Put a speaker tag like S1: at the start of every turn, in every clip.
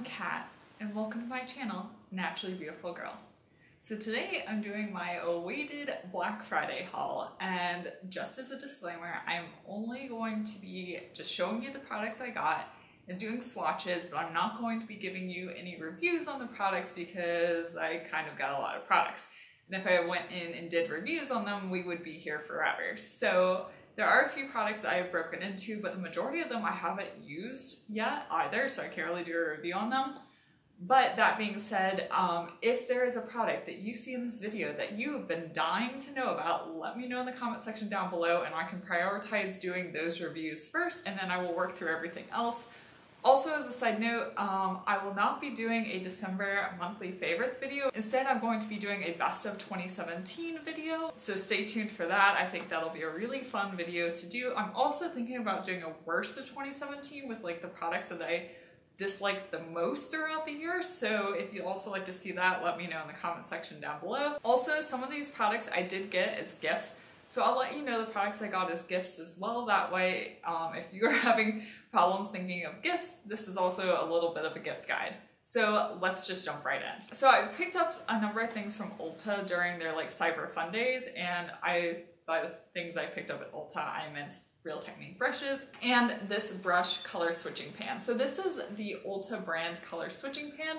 S1: Kat, and welcome to my channel, Naturally Beautiful Girl. So today I'm doing my awaited Black Friday haul, and just as a disclaimer, I'm only going to be just showing you the products I got and doing swatches, but I'm not going to be giving you any reviews on the products because I kind of got a lot of products. And if I went in and did reviews on them, we would be here forever. So there are a few products I have broken into, but the majority of them I haven't used yet either, so I can't really do a review on them. But that being said, if there is a product that you see in this video that you have been dying to know about, let me know in the comment section down below and I can prioritize doing those reviews first, and then I will work through everything else. Also, as a side note, I will not be doing a December monthly favorites video. Instead, I'm going to be doing a best of 2017 video, so stay tuned for that. I think that'll be a really fun video to do. I'm also thinking about doing a worst of 2017 with like the products that I disliked the most throughout the year, so if you'd also like to see that, let me know in the comment section down below. Also, some of these products I did get as gifts, so I'll let you know the products I got as gifts as well. That way, if you're having problems thinking of gifts, this is also a little bit of a gift guide. So let's just jump right in. So I picked up a number of things from Ulta during their like Cyber Fun Days, and by the things I picked up at Ulta, I meant Real Technique brushes and this brush color switching pan. So this is the Ulta brand color switching pan,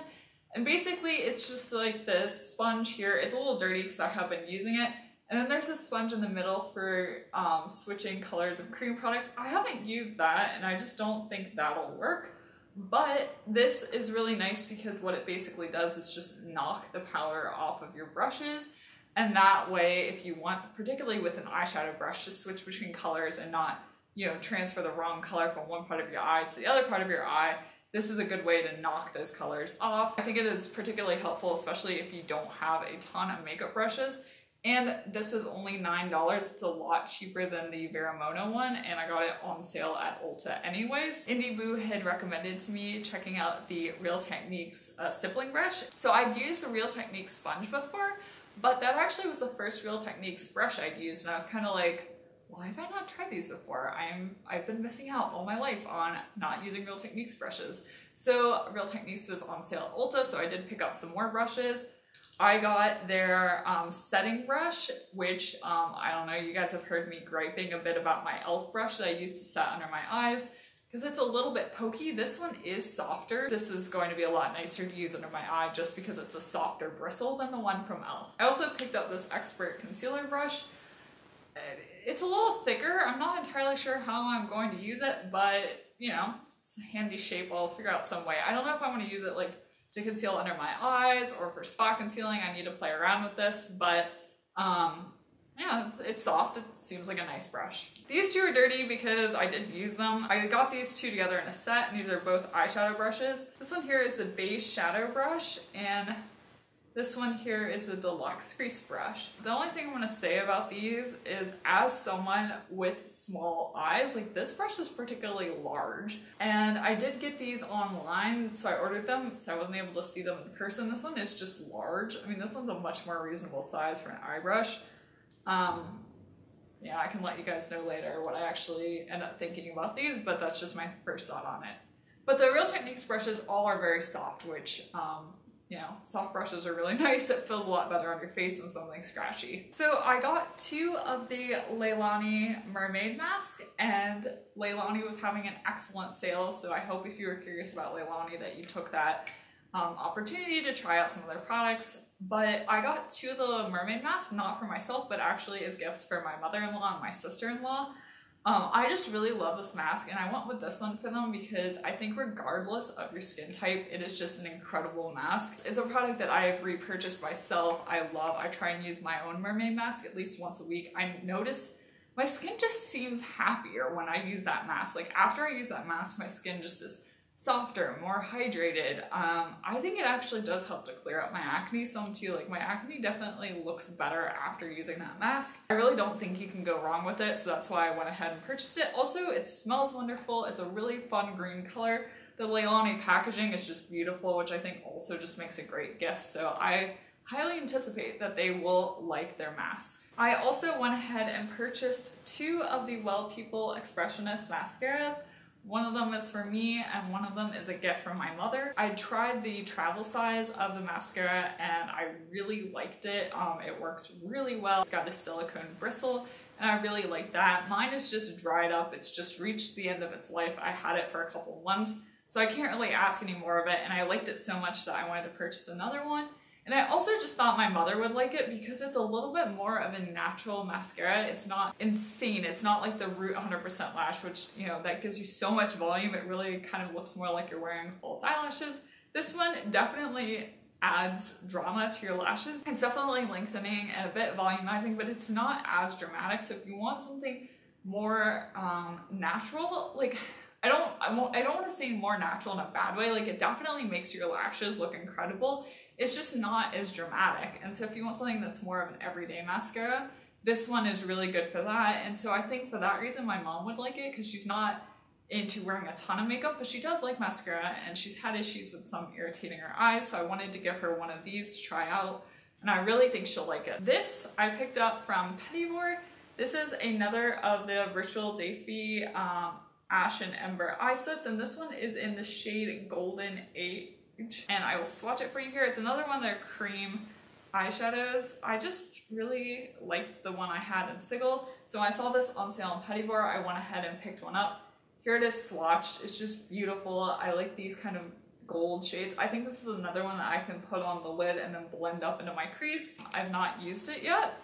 S1: and basically it's just like this sponge here. It's a little dirty because I have been using it, and then there's a sponge in the middle for switching colors of cream products. I haven't used that and I just don't think that'll work, but this is really nice because what it basically does is just knock the powder off of your brushes. And that way, if you want, particularly with an eyeshadow brush, to switch between colors and not, transfer the wrong color from one part of your eye to the other part of your eye, this is a good way to knock those colors off. I think it is particularly helpful, especially if you don't have a ton of makeup brushes. And this was only $9. It's a lot cheaper than the Veramono one, and I got it on sale at Ulta anyways. Indie Boo had recommended to me checking out the Real Techniques stippling brush. So I'd used the Real Techniques sponge before, but that actually was the first Real Techniques brush I'd used, and I was kind of like, why have I not tried these before? I've been missing out all my life on not using Real Techniques brushes. So Real Techniques was on sale at Ulta, so I did pick up some more brushes. I got their setting brush, which I don't know, you guys have heard me griping a bit about my e.l.f. brush that I used to set under my eyes because it's a little bit pokey. This one is softer. This is going to be a lot nicer to use under my eye just because it's a softer bristle than the one from e.l.f. I also picked up this Expert concealer brush. It's a little thicker. I'm not entirely sure how I'm going to use it, but it's a handy shape. I'll figure out some way. I don't know if I want to use it like to conceal under my eyes or for spot concealing. I need to play around with this, but yeah, it's soft. It seems like a nice brush. These two are dirty because I didn't use them. I got these two together in a set, and these are both eyeshadow brushes. This one here is the Beige Shadow Brush, and this one here is the Deluxe Crease Brush. The only thing I want to say about these is, as someone with small eyes, like this brush is particularly large, and I did get these online, so I ordered them, so I wasn't able to see them in person. This one is just large. I mean, this one's a much more reasonable size for an eye brush. Yeah, I can let you guys know later what I actually end up thinking about these, but that's just my first thought on it. But the Real Techniques brushes all are very soft, which, soft brushes are really nice. It feels a lot better on your face than something scratchy. So I got two of the Leilani mermaid mask, and Leilani was having an excellent sale, so I hope if you were curious about Leilani that you took that opportunity to try out some of their products. But I got two of the mermaid masks, not for myself, but actually as gifts for my mother-in-law and my sister-in-law. I just really love this mask, and I went with this one for them because I think regardless of your skin type, it is just an incredible mask. It's a product that I have repurchased myself. I love. I try and use my own mermaid mask at least once a week. I notice my skin just seems happier when I use that mask. Like after I use that mask, my skin just is softer, more hydrated. I think it actually does help to clear up my acne some too. Like my acne definitely looks better after using that mask. I really don't think you can go wrong with it, so that's why I went ahead and purchased it. Also, it smells wonderful. It's a really fun green color. The Leilani packaging is just beautiful, which I think also just makes a great gift. So I highly anticipate that they will like their mask. I also went ahead and purchased two of the Well People Expressionist mascaras.
S2: One of them is for me and one of them is a gift from my mother. I tried the travel size of the mascara and I really liked it. It worked really well. It's got a silicone bristle and I really like that. Mine is just dried up. It's just reached the end of its life. I had it for a couple months, so I can't really ask any more of it, and I liked it so much that I wanted to purchase another one. And I also just thought my mother would like it because it's a little bit more of a natural mascara. It's not insane. It's not like the Root 100% Lash, which, you know, that gives you so much volume. It really kind of looks more like you're wearing false eyelashes. This one definitely adds drama to your lashes. It's definitely lengthening and a bit volumizing, but it's not as dramatic. So if you want something more natural, like I don't want to say more natural in a bad way. Like, it definitely makes your lashes look incredible. It's just not as dramatic. And so if you want something that's more of an everyday mascara, this one is really good for that. And so I think for that reason my mom would like it, because she's not into wearing a ton of makeup, but she does like mascara and she's had issues with some irritating her eyes. So I wanted to give her one of these to try out, and I really think she'll like it. This I picked up from Petibor. This is another of the Ritual Day Ash and Ember eye sets, and this one is in the shade Golden Age. And I will swatch it for you here. It's another one of their cream eyeshadows. I just really liked the one I had in Sigil. So when I saw this on sale in Petibor, I went ahead and picked one up. Here it is swatched. It's just beautiful. I like these kind of gold shades. I think this is another one that I can put on the lid and then blend up into my crease. I've not used it yet,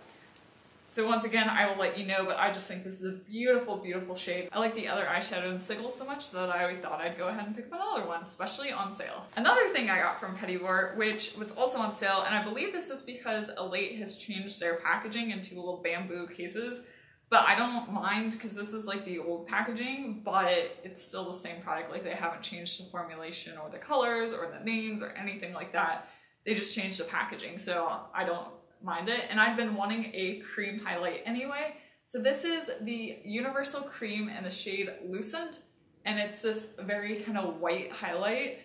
S2: so once again, I will let you know, but I just think this is a beautiful, beautiful shade. I like the other eyeshadow in Sigil so much that I thought I'd go ahead and pick up another one, especially on sale. Another thing I got from Petibor, which was also on sale, and I believe this is because Elate has changed their packaging into little bamboo cases, but I don't mind because this is like the old packaging, but it's still the same product. Like, they haven't changed the formulation or the colors or the names or anything like that. They just changed the packaging, so I don't mind it. And I've been wanting a cream highlight anyway. So this is the Universal Cream in the shade Lucent, and it's this very kind of white highlight.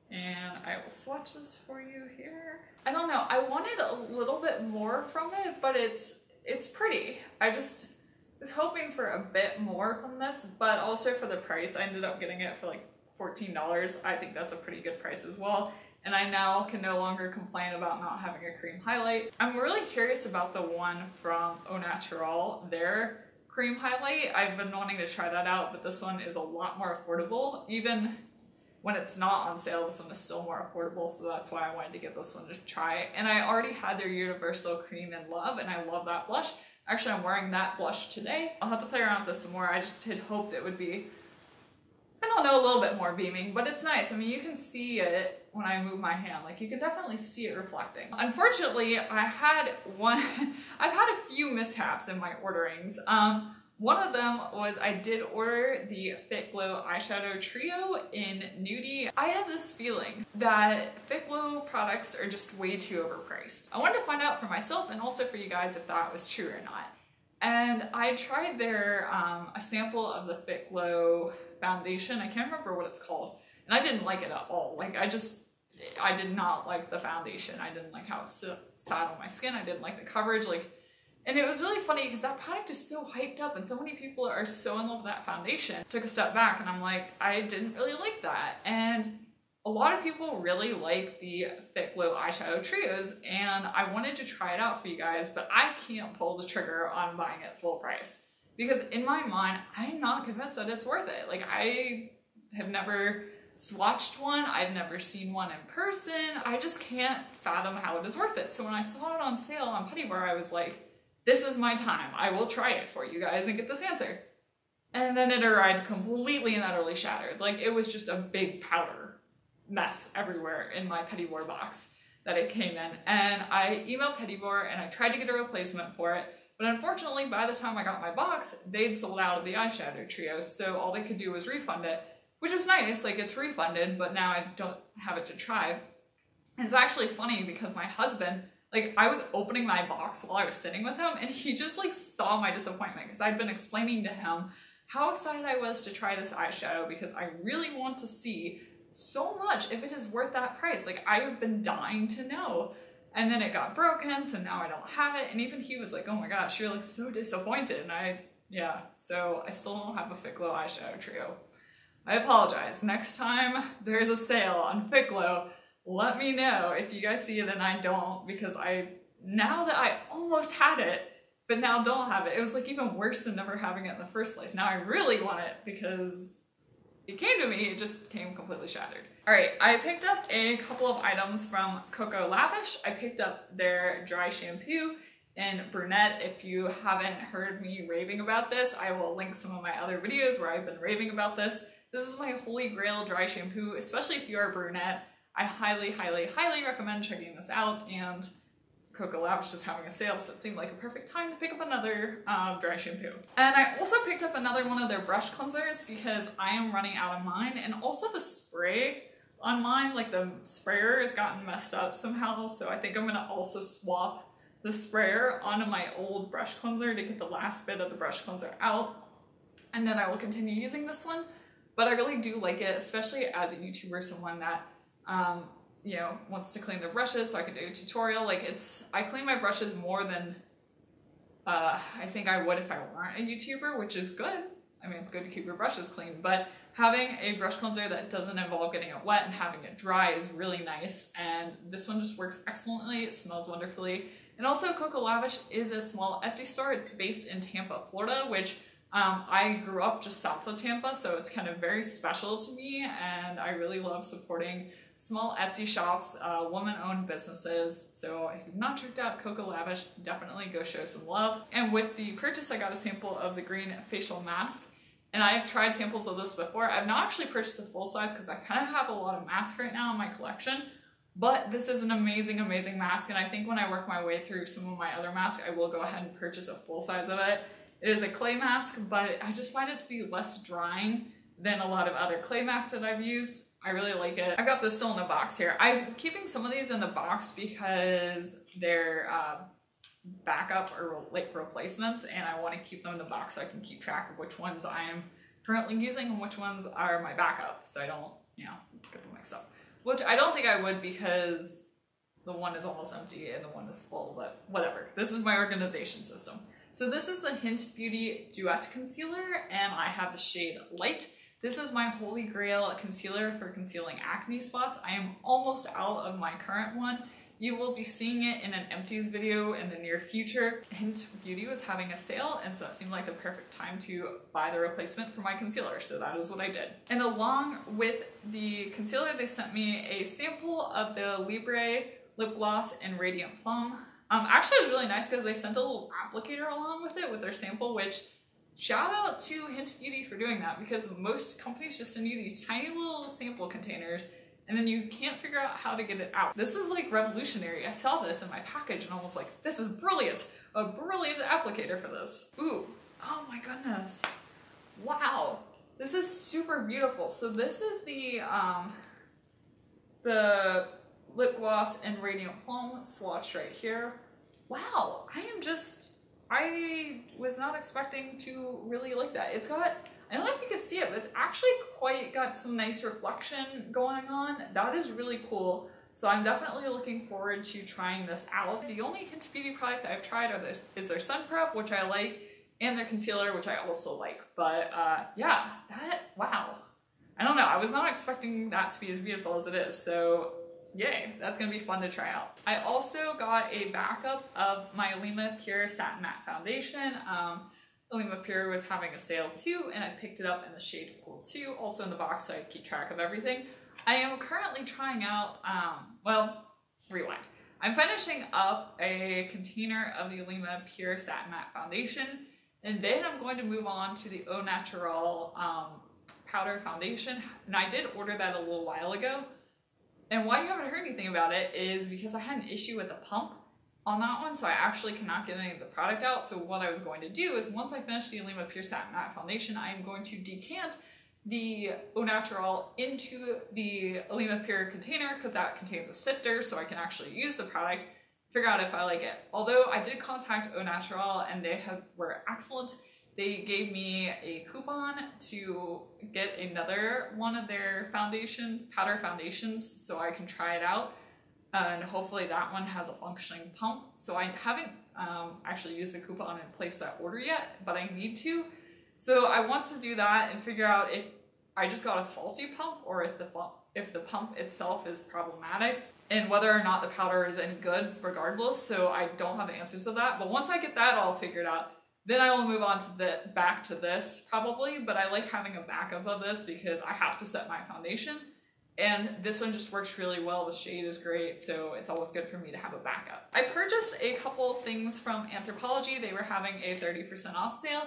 S2: And I will swatch this for you here. I don't know, I wanted a little bit more from it, but it's pretty. I just was hoping for a bit more from this, but also for the price. I ended up getting it for like $14. I think that's a pretty good price as well. And I now can no longer complain about not having a cream highlight. I'm really curious about the one from Naturale, their cream highlight. I've been wanting to try that out, but this one is a lot more affordable. Even when it's not on sale, this one is still more affordable, so that's why I wanted to give this one a try. And I already had their Universal Cream in Love, and I love that blush. Actually, I'm wearing that blush today. I'll have to play around with this some more. I just had hoped it would be, I don't know, a little bit more beaming, but it's nice. I mean, you can see it when I move my hand. Like, you can definitely see it reflecting. Unfortunately, I've had a few mishaps in my orderings. One of them was I did order the Fit Glow eyeshadow trio in Nudie. I have this feeling that Fit Glow products are just way too overpriced. I wanted to find out for myself and also for you guys if that was true or not. And I tried their a sample of the Fit Glow foundation. I can't remember what it's called. And I didn't like it at all. Like, I did not like the foundation. I didn't like how it sat on my skin. I didn't like the coverage. And it was really funny because that product is so hyped up and so many people are so in love with that foundation. Took a step back and I'm like, I didn't really like that. And a lot of people really like the Fit Glow eyeshadow trios, and I wanted to try it out for you guys, but I can't pull the trigger on buying it full price because in my mind, I'm not convinced that it's worth it. Like, I have never swatched one. I've never seen one in person. I just can't fathom how it is worth it. So when I saw it on sale on Petibor, I was like, this is my time. I will try it for you guys and get this answer. And then it arrived completely and utterly shattered. Like, it was just a big powder mess everywhere in my Petibor box that it came in. And I emailed Petibor and I tried to get a replacement for it. But unfortunately, by the time I got my box, they'd sold out of the eyeshadow trio. So all they could do was refund it, which is nice. Like, it's refunded, but now I don't have it to try. And it's actually funny because my husband, like, I was opening my box while I was sitting with him and he just like saw my disappointment because I'd been explaining to him how excited I was to try this eyeshadow because I really want to see so much if it is worth that price. Like, I have been dying to know. And then it got broken, so now I don't have it. And even he was like, oh my gosh, you're like so disappointed. And so I still don't have a Fit Glow eyeshadow trio.
S1: I apologize. Next time there's a sale on Ficlo, let me know if you guys see it and I don't, because now that I almost had it, but now don't have it. It was like even worse than never having it in the first place. Now I really want it because it came to me, it just came completely shattered. All right, I picked up a couple of items from Coco Lavish. I picked up their dry shampoo in brunette. If you haven't heard me raving about this, I will link some of my other videos where I've been raving about this. This is my holy grail dry shampoo, especially if you are brunette. I highly, highly, highly recommend checking this out, and Coco Lavish is having a sale, so it seemed like a perfect time to pick up another dry shampoo. And I also picked up another one of their brush cleansers because I am running out of mine, and also the spray on mine, like the sprayer has gotten messed up somehow, so I think I'm gonna also swap the sprayer onto my old brush cleanser to get the last bit of the brush cleanser out, and then I will continue using this one. But I really do like it, especially as a YouTuber, someone that you know, wants to clean their brushes, so I can do a tutorial. Like I clean my brushes more than I think I would if I weren't a YouTuber, which is good. I mean, it's good to keep your brushes clean, but having a brush cleanser that doesn't involve getting it wet and having it dry is really nice, and this one just works excellently. It smells wonderfully. And also, Coco Lavish is a small Etsy store. It's based in Tampa, Florida, which I grew up just south of Tampa, so it's kind of very special to me, and I really love supporting small Etsy shops, woman-owned businesses. So if you've not checked out Coco Lavish, definitely go show some love. And with the purchase, I got a sample of the green facial mask. And I have tried samples of this before. I've not actually purchased a full size because I kind of have a lot of masks right now in my collection. But this is an amazing, amazing mask. And I think when I work my way through some of my other masks, I will go ahead and purchase a full size of it. It is a clay mask, but I just find it to be less drying than a lot of other clay masks that I've used. I really like it. I've got this still in the box here. I'm keeping some of these in the box because they're backup or like replacements, and I want to keep them in the box so I can keep track of which ones I am currently using and which ones are my backup, so I don't, you know, get them mixed up. Which I don't think I would, because the one is almost empty and the one is full, but whatever. This is my organization system. So this is the Hint Beauty Duet Concealer, and I have the shade Light. This is my holy grail concealer for concealing acne spots. I am almost out of my current one. You will be seeing it in an empties video in the near future. Hint Beauty was having a sale, and so it seemed like the perfect time to buy the replacement for my concealer, so that is what I did. And along with the concealer, they sent me a sample of the Libre lip gloss in Radiant Plum. Actually, it was really nice because they sent a little applicator along with it with their sample, which shout out to Hint Beauty for doing that, because most companies just send you these tiny little sample containers and then you can't figure out how to get it out. This is like revolutionary. I saw this in my package and I was like, this is brilliant. A brilliant applicator for this. Ooh, oh my goodness. Wow, this is super beautiful. So this is the lip gloss in Radiant Plum swatch right here. Wow, I was not expecting to really like that. It's got, I don't know if you can see it, but it's actually quite got some nice reflection going on. That is really cool. So I'm definitely looking forward to trying this out. The only Hint Beauty products I've tried is their sun prep, which I like, and their concealer, which I also like. But yeah, wow. I don't know, I was not expecting that to be as beautiful as it is. So yay, that's gonna be fun to try out. I also got a backup of my Alima Pure Satin Matte Foundation. Alima Pure was having a sale too, and I picked it up in the shade Cool 2, also in the box so I keep track of everything. I am currently trying out, well, rewind. I'm finishing up a container of the Alima Pure Satin Matte Foundation, and then I'm going to move on to the Naturale powder foundation, and I did order that a little while ago. And why you haven't heard anything about it is because I had an issue with the pump on that one, so I actually cannot get any of the product out. So what I was going to do is, once I finish the Alima Pure Satin Matte Foundation, I am going to decant the Au Naturale into the Alima Pure container, because that contains a sifter, so I can actually use the product, figure out if I like it. Although I did contact Au Naturale and they were excellent. They gave me a coupon to get another one of their powder foundations, so I can try it out. And hopefully that one has a functioning pump. So I haven't actually used the coupon and placed that order yet, but I need to. So I want to do that and figure out if
S2: I just got a faulty pump or if the pump itself is problematic, and whether or not the powder is any good regardless. So I don't have the answers to that. But once I get that all figured out, then I will move on to back to this probably. But I like having a backup of this because I have to set my foundation. And this one just works really well. The shade is great, so it's always good for me to have a backup. I purchased a couple things from Anthropologie. They were having a 30% off sale.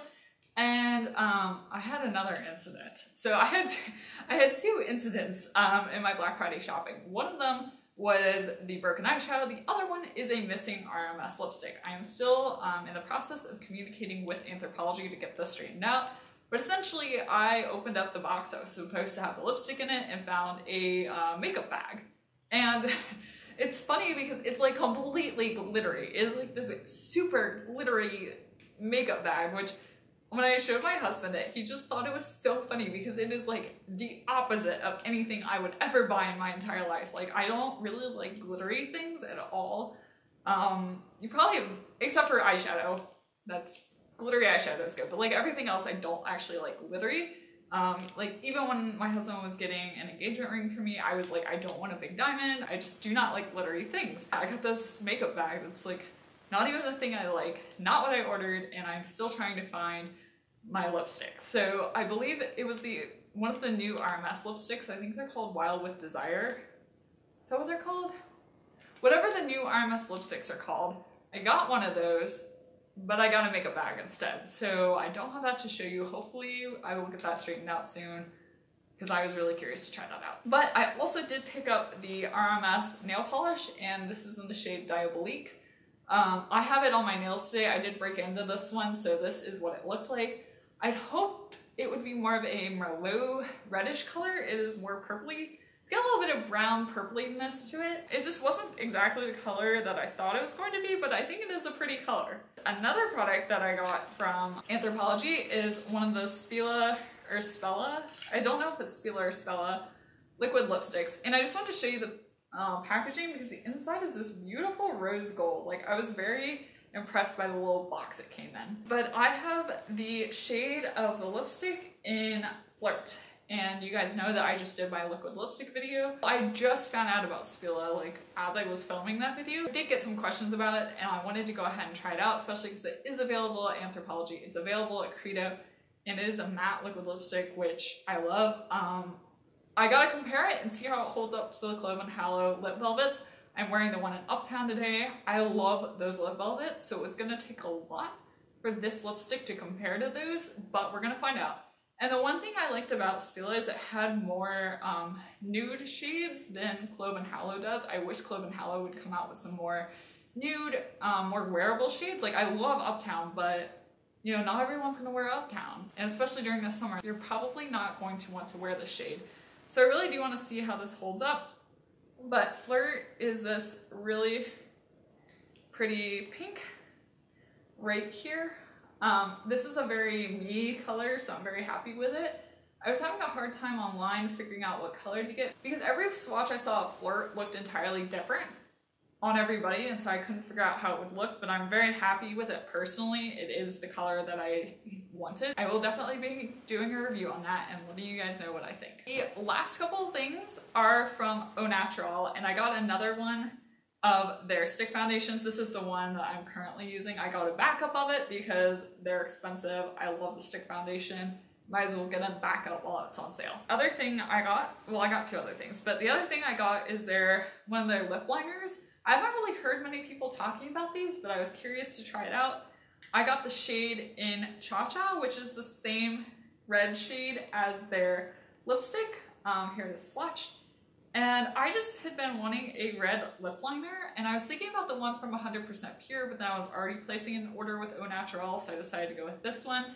S2: And I had another incident. So I had two incidents in my Black Friday shopping. One of them was the broken eyeshadow. The other one is a missing RMS lipstick. I am still in the process of communicating with Anthropologie to get this straightened out. But essentially, I opened up the box that was supposed to have the lipstick in it and found a makeup bag. And it's funny because it's like completely glittery. It's like this super glittery makeup bag, which when I showed my husband it, he just thought it was so funny because it is like the opposite of anything I would ever buy in my entire life. Like, I don't really like glittery things at all. You probably have, except for eyeshadow. That's glittery eyeshadow is good, but like everything else I don't actually like glittery. Like even when my husband was getting an engagement ring for me, I was like, I don't want a big diamond. I just do not like glittery things. I got this makeup bag that's like not even a thing I like, not what I ordered, and I'm still trying to find my lipstick. So I believe it was one of the new RMS lipsticks. I think they're called Wild with Desire. Is that what they're called? Whatever the new RMS lipsticks are called, I got one of those, but I got a makeup bag instead. So I don't have that to show you. Hopefully I will get that straightened out soon because I was really curious to try that out. But I also did pick up the RMS nail polish, and this is in the shade Diabolique. I have it on my nails today. I did break into this one, so this is what it looked like. I'd hoped it would be more of a Merlot reddish color. It is more purpley. It's got a little bit of brown purpliness to it. It just wasn't exactly the color that I thought it was going to be, but I think it is a pretty color. Another product that I got from Anthropologie is one of the Spilla, I don't know if it's Spilla or Spella, liquid lipsticks. And I just wanted to show you the packaging because the inside is this beautiful rose gold. Like, I was very impressed by the little box it came in. But I have the shade of the lipstick in Flirt. And you guys know that I just did my liquid lipstick video. I just found out about Spilla like as I was filming that video. I did get some questions about it and I wanted to go ahead and try it out, especially because it is available at Anthropologie. It's available at Credo, and it is a matte liquid lipstick, which I love. I gotta compare it and see how it holds up to the Clove and Hallow lip velvets. I'm wearing the one in Uptown today. I love those lip velvets, so it's gonna take a lot for this lipstick to compare to those, but we're gonna find out. And the one thing I liked about Spilla is it had more nude shades than Clove and Hallow does. I wish Clove and Hallow would come out with some more nude, more wearable shades. Like, I love Uptown, but you know, not everyone's gonna wear Uptown. And especially during the summer, you're probably not going to want to wear this shade. So I really do want to see how this holds up. But Flirt is this really pretty pink right here. This is a very me color, so I'm very happy with it. I was having a hard time online figuring out what color to get because every swatch I saw of Flirt looked entirely different on everybody, and so I couldn't figure out how it would look, but I'm very happy with it personally. It is the color that I wanted. I will definitely be doing a review on that and letting you guys know what I think. The last couple of things are from Naturale, and I got another one of their stick foundations. This is the one that I'm currently using. I got a backup of it because they're expensive. I love the stick foundation. Might as well get a backup while it's on sale. Other thing I got, well, I got two other things, but the other thing I got is one of their lip liners. I haven't really heard many people talking about these, but I was curious to try it out. I got the shade in Cha Cha, which is the same red shade as their lipstick. Here it is swatched. And I just had been wanting a red lip liner, and I was thinking about the one from 100% Pure, but then I was already placing an order with Naturale, so I decided to go with this one.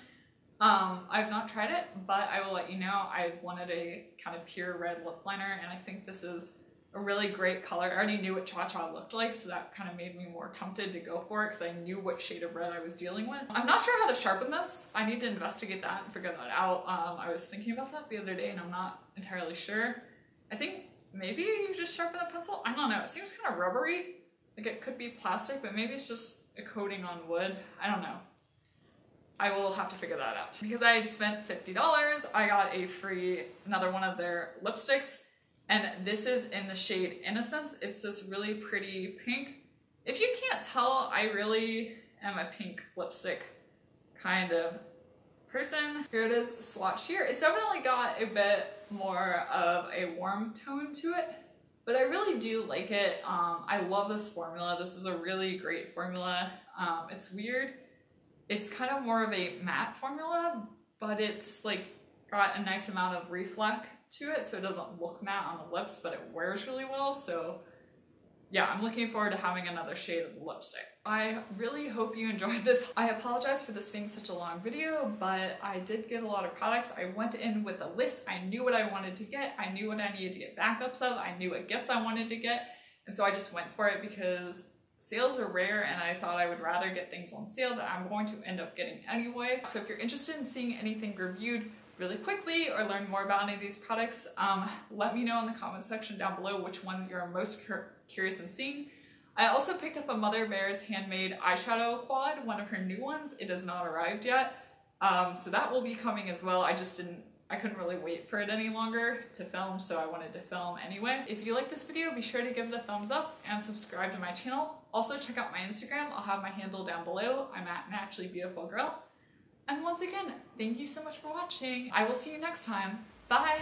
S2: I've not tried it, but I will let you know. I wanted a kind of pure red lip liner, and I think this is a really great color. I already knew what Cha Cha looked like, so that kind of made me more tempted to go for it because I knew what shade of red I was dealing with. I'm not sure how to sharpen this. I need to investigate that and figure that out. I was thinking about that the other day and I'm not entirely sure. I think maybe you just sharpen the pencil? I don't know. It seems kind of rubbery. Like it could be plastic, but maybe it's just a coating on wood. I don't know.
S1: I will have to figure that out. Because I had spent $50, I got another one of their lipsticks, and this is in the shade Innocence. It's this really pretty pink. If you can't tell, I really am a pink lipstick kind of person. Here it is swatched here. It's definitely got a bit more of a warm tone to it, but I really do like it. I love this formula. This is a really great formula. It's weird. It's kind of more of a matte formula, but it's like got a nice amount of reflect to it, so it doesn't look matte on the lips, but it wears really well. So yeah, I'm looking forward to having another shade of lipstick. I really hope you enjoyed this. I apologize for this being such a long video, but I did get a lot of products. I went in with a list. I knew what I wanted to get. I knew what I needed to get backups of. I knew what gifts I wanted to get. And so I just went for it because sales are rare, and I thought I would rather get things on sale that I'm going to end up getting anyway. So if you're interested in seeing anything reviewed really quickly or learn more about any of these products, let me know in the comment section down below which ones you're most curious in seeing. I also picked up a Mother Bear's handmade eyeshadow quad, one of her new ones. It has not arrived yet, so that will be coming as well. I couldn't really wait for it any longer to film, so I wanted to film anyway. If you like this video, be sure to give it a thumbs up and subscribe to my channel. Also check out my Instagram. I'll have my handle down below. I'm at naturallybeautifulgirl. And once again, thank you so much for watching. I will see you next time. Bye!